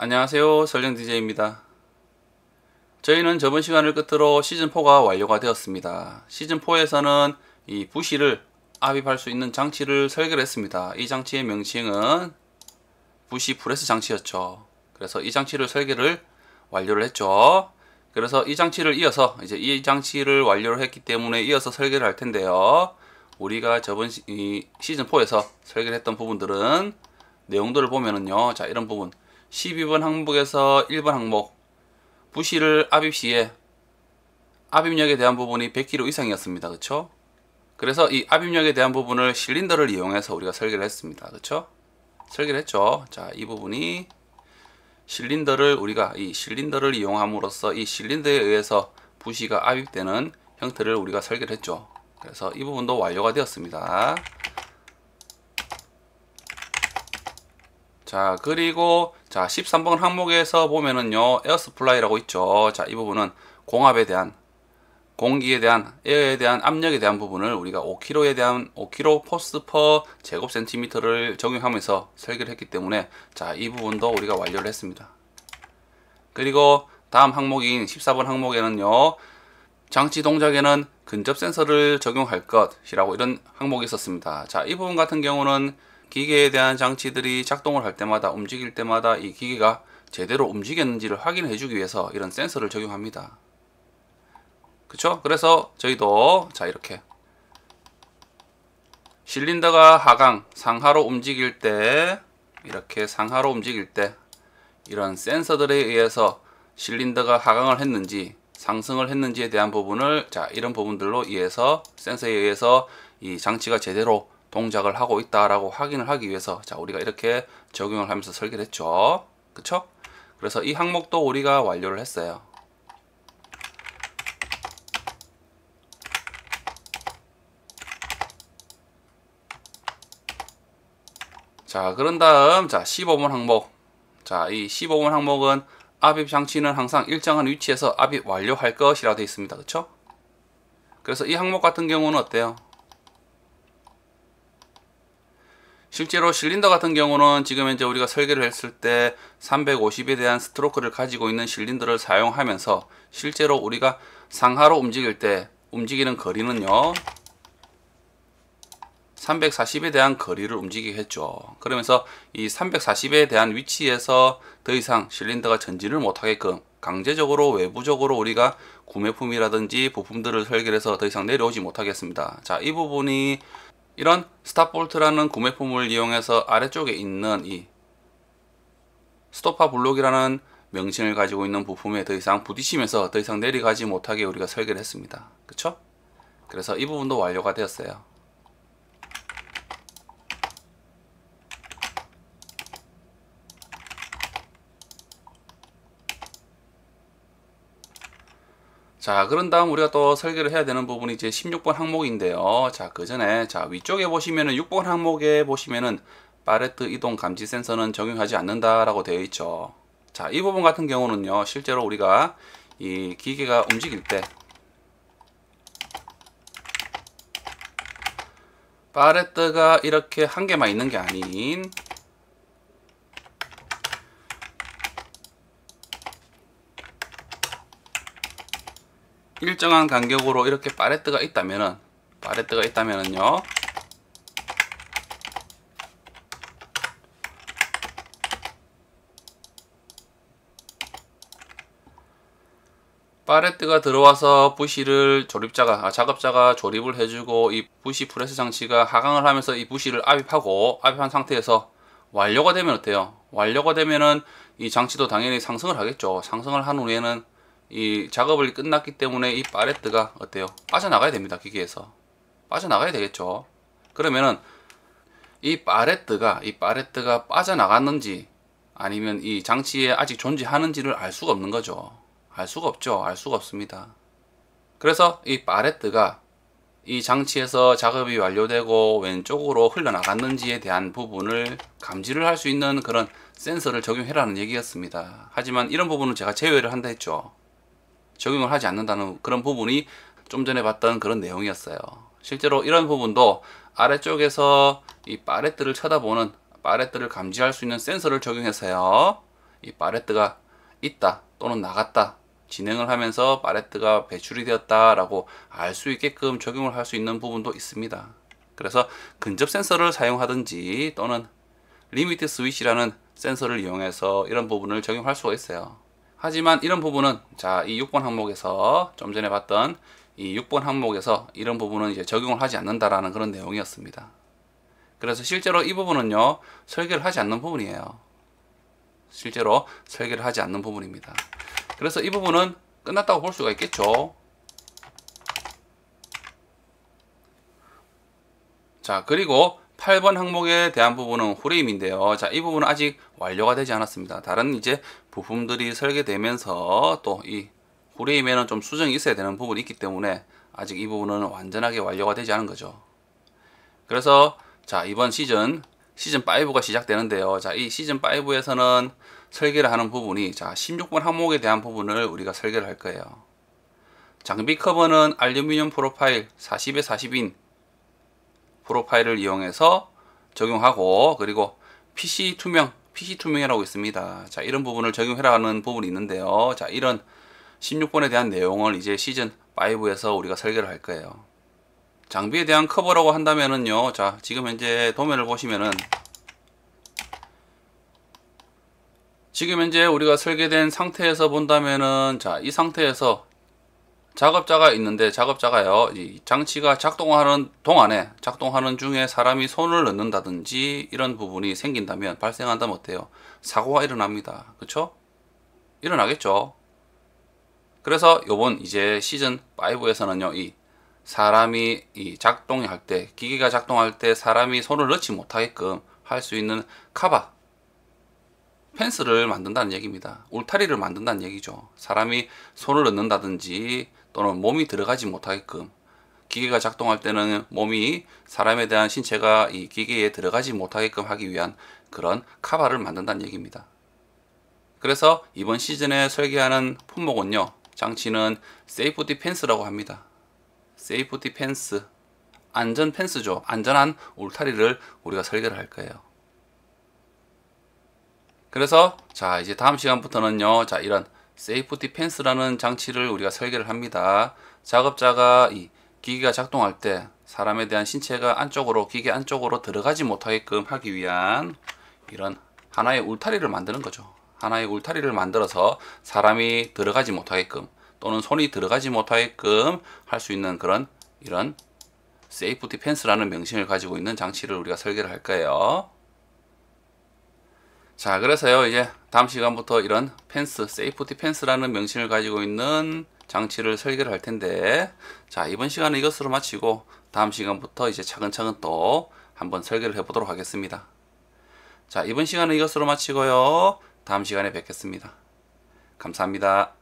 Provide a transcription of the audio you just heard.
안녕하세요, 설령 DJ입니다. 저희는 저번 시간을 끝으로 시즌4가 완료가 되었습니다. 시즌4에서는 이 부시를 압입할 수 있는 장치를 설계를 했습니다. 이 장치의 명칭은 부시 프레스 장치였죠. 그래서 이 장치를 설계를 완료를 했죠. 그래서 이 장치를 이어서 이제 이 장치를 완료를 했기 때문에 이어서 설계를 할 텐데요. 우리가 저번 시즌4에서 설계를 했던 부분들은 내용들을 보면은요, 자, 이런 부분 12번 항목에서 1번 항목 부시를 압입 시에 압입력에 대한 부분이 100kg 이상이었습니다. 그쵸? 그래서 이 압입력에 대한 부분을 실린더를 이용해서 우리가 설계를 했습니다. 그쵸? 설계를 했죠. 자, 이 부분이 실린더를 우리가 이 실린더를 이용함으로써 이 실린더에 의해서 부시가 압입되는 형태를 우리가 설계를 했죠. 그래서 이 부분도 완료가 되었습니다. 자, 그리고 자 13번 항목에서 보면은요, 에어스플라이라고 있죠. 자, 이 부분은 공압에 대한, 공기에 대한, 에어에 대한 압력에 대한 부분을 우리가 5kg에 대한 5kg 포스 퍼 제곱 센티미터를 적용하면서 설계를 했기 때문에 자, 이 부분도 우리가 완료를 했습니다. 그리고 다음 항목인 14번 항목에는요, 장치 동작에는 근접 센서를 적용할 것이라고 이런 항목이 있었습니다. 자, 이 부분 같은 경우는 기계에 대한 장치들이 작동을 할 때마다, 움직일 때마다 이 기계가 제대로 움직였는지를 확인해 주기 위해서 이런 센서를 적용합니다. 그쵸? 그래서 저희도 자, 이렇게 실린더가 하강, 상하로 움직일 때, 이렇게 상하로 움직일 때 이런 센서들에 의해서 실린더가 하강을 했는지 상승을 했는지에 대한 부분을 자, 이런 부분들로 의해서 센서에 의해서 이 장치가 제대로 동작을 하고 있다라고 확인을 하기 위해서 자, 우리가 이렇게 적용을 하면서 설계를 했죠. 그쵸? 그래서 이 항목도 우리가 완료를 했어요. 자, 그런 다음 자, 15번 항목. 자, 이 15번 항목은 압입 장치는 항상 일정한 위치에서 압입 완료할 것이라고 되어 있습니다. 그쵸? 그래서 이 항목 같은 경우는 어때요? 실제로 실린더 같은 경우는 지금 현재 우리가 설계를 했을 때 350에 대한 스트로크를 가지고 있는 실린더를 사용하면서 실제로 우리가 상하로 움직일 때 움직이는 거리는요, 340에 대한 거리를 움직이게 했죠. 그러면서 이 340에 대한 위치에서 더 이상 실린더가 전진을 못하게끔 강제적으로 외부적으로 우리가 구매품이라든지 부품들을 설계해서 더 이상 내려오지 못하겠습니다. 자, 이 부분이 이런 스탑볼트라는 구매품을 이용해서 아래쪽에 있는 이 스토파 블록이라는 명칭을 가지고 있는 부품에 더 이상 부딪히면서 더 이상 내려가지 못하게 우리가 설계를 했습니다. 그쵸? 그래서 이 부분도 완료가 되었어요. 자, 그런 다음 우리가 또 설계를 해야 되는 부분이 이제 16번 항목인데요. 자, 그 전에 자, 위쪽에 보시면은 6번 항목에 보시면은 파레트 이동 감지 센서는 적용하지 않는다라고 되어 있죠. 자, 이 부분 같은 경우는요, 실제로 우리가 이 기계가 움직일 때 파레트가 이렇게 한 개만 있는 게 아닌 일정한 간격으로 이렇게 파레트가 있다면은요, 파레트가 들어와서 부시를 작업자가 조립을 해주고 이 부시 프레스 장치가 하강을 하면서 이 부시를 압입한 상태에서 완료가 되면 어때요? 완료가 되면은 이 장치도 당연히 상승을 하겠죠. 상승을 한 후에는 이 작업을 끝났기 때문에 이 파레트가 어때요? 빠져나가야 됩니다. 기계에서 빠져나가야 되겠죠. 그러면은 이 파레트가 빠져나갔는지 아니면 이 장치에 아직 존재하는지를 알 수가 없는 거죠. 알 수가 없죠. 알 수가 없습니다. 그래서 이 파레트가 이 장치에서 작업이 완료되고 왼쪽으로 흘러나갔는지에 대한 부분을 감지를 할 수 있는 그런 센서를 적용해라는 얘기였습니다. 하지만 이런 부분은 제가 제외를 한다 했죠. 적용을 하지 않는다는 그런 부분이 좀 전에 봤던 그런 내용이었어요. 실제로 이런 부분도 아래쪽에서 이 파레트를 쳐다보는, 파레트를 감지할 수 있는 센서를 적용해서요, 이 팔레트가 있다 또는 나갔다, 진행을 하면서 팔레트가 배출이 되었다라고 알 수 있게끔 적용을 할 수 있는 부분도 있습니다. 그래서 근접 센서를 사용하든지 또는 리미트 스위치라는 센서를 이용해서 이런 부분을 적용할 수가 있어요. 하지만 이런 부분은 자, 이 6번 항목에서 좀 전에 봤던 이 6번 항목에서 이런 부분은 이제 적용을 하지 않는다라는 그런 내용이었습니다. 그래서 실제로 이 부분은요, 설계를 하지 않는 부분이에요. 실제로 설계를 하지 않는 부분입니다. 그래서 이 부분은 끝났다고 볼 수가 있겠죠. 자, 그리고 8번 항목에 대한 부분은 후레임인데요. 자, 이 부분은 아직 완료가 되지 않았습니다. 다른 이제 부품들이 설계되면서 또 이 후레임에는 좀 수정이 있어야 되는 부분이 있기 때문에 아직 이 부분은 완전하게 완료가 되지 않은 거죠. 그래서 자, 이번 시즌 5가 시작되는데요. 자, 이 시즌 5에서는 설계를 하는 부분이 자, 16번 항목에 대한 부분을 우리가 설계를 할 거예요. 장비 커버는 알루미늄 프로파일 40에 40인 프로파일을 이용해서 적용하고, 그리고 PC 투명이라고 있습니다. 자, 이런 부분을 적용해라는 부분이 있는데요. 자, 이런 16번에 대한 내용을 이제 시즌 5에서 우리가 설계를 할 거예요. 장비에 대한 커버라고 한다면은요, 자, 지금 현재 도면을 보시면은 지금 현재 우리가 설계된 상태에서 본다면은 자, 이 상태에서 작업자가 있는데, 작업자가요, 이 장치가 작동하는 중에 사람이 손을 넣는다든지 이런 부분이 생긴다면, 발생한다면 어때요? 사고가 일어납니다. 그쵸? 일어나겠죠. 그래서 요번 이제 시즌 5에서는요, 이 사람이 작동할 때, 기계가 작동할 때 사람이 손을 넣지 못하게끔 할 수 있는 카바 펜스를 만든다는 얘기입니다. 울타리를 만든다는 얘기죠. 사람이 손을 넣는다든지 또는 몸이 들어가지 못하게끔, 기계가 작동할 때는 몸이, 사람에 대한 신체가 이 기계에 들어가지 못하게끔 하기 위한 그런 카바를 만든다는 얘기입니다. 그래서 이번 시즌에 설계하는 품목은요, 장치는 세이프티 펜스라고 합니다. 세이프티 펜스, 안전 펜스죠. 안전한 울타리를 우리가 설계를 할 거예요. 그래서 자, 이제 다음 시간부터는요, 자, 이런 세이프티 펜스라는 장치를 우리가 설계를 합니다. 작업자가 이 기계가 작동할 때 사람에 대한 신체가 기계 안쪽으로 들어가지 못하게끔 하기 위한 이런 하나의 울타리를 만드는 거죠. 하나의 울타리를 만들어서 사람이 들어가지 못하게끔 또는 손이 들어가지 못하게끔 할 수 있는 그런 이런 세이프티 펜스라는 명칭을 가지고 있는 장치를 우리가 설계를 할 거예요. 자, 그래서요, 이제 다음 시간부터 이런 펜스, 세이프티 펜스라는 명칭을 가지고 있는 장치를 설계를 할 텐데, 자, 이번 시간은 이것으로 마치고 다음 시간부터 이제 차근차근 또 한번 설계를 해보도록 하겠습니다. 자, 이번 시간은 이것으로 마치고요, 다음 시간에 뵙겠습니다. 감사합니다.